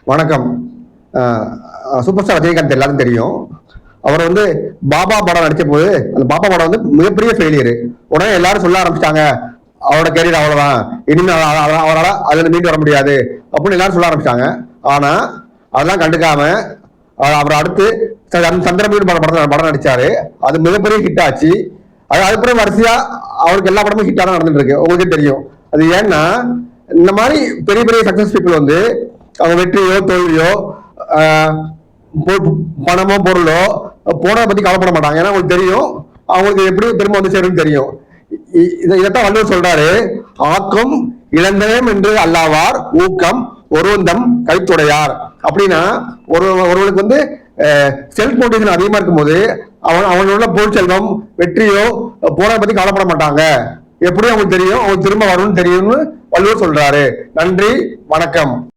வணக்கம். Super star Rajinikanth எல்லாருக்கும் தெரியும். அவர் வந்து பாபா படம் நடிச்ச போது அந்த பாபா படம் வந்து மிகப்பெரிய ஃபெயிலியர். உடனே எல்லாரும் சொல்ல ஆரம்பிச்சிட்டாங்க, அவரோட கேரியர் அவ்வளவுதான், இனிமே அவரால் அதுல மீண்டு வர முடியாது அப்படின்னு எல்லாரும் சொல்ல ஆரம்பிச்சிட்டாங்க. ஆனா அதெல்லாம் கண்டுக்காம அவர் அடுத்து சந்திரமீன் படம் நடிச்சாரு. அது மிகப்பெரிய ஹிட் ஆச்சு. அதுக்கப்புறம் வரிசையா அவருக்கு எல்லா படமும் ஹிட்டா தான் நடந்துட்டு இருக்கு. உங்களுக்கே தெரியும் அது. ஏன்னா இந்த மாதிரி பெரிய பெரிய சக்சஸ் பீப்புள் வந்து அவங்க வெற்றியோ தோல்வியோ பணமோ பொருளோ போனதை பத்தி கவலைப்பட மாட்டாங்க. ஏன்னா அவங்களுக்கு தெரியும் அவங்களுக்கு எப்படி பெருமை வந்து சேரும் தெரியும். இதைத்தான் வள்ளுவர் சொல்றாரு, ஆக்கம் இழந்தனம் என்று அல்லாவார் ஊக்கம் ஒருவந்தம் கைத்துடையார். அப்படின்னா ஒருவனுக்கு வந்து செல்ஃப் மோட்டிவேஷன் அதிகமா இருக்கும் போது அவனோட பொருட்செல்வம் வெற்றியோ போனதை பத்தி கவலைப்பட மாட்டாங்க. எப்படியும் அவங்களுக்கு தெரியும், அவங்க திரும்ப வரணும்னு தெரியும்னு வள்ளுவர் சொல்றாரு. நன்றி, வணக்கம்.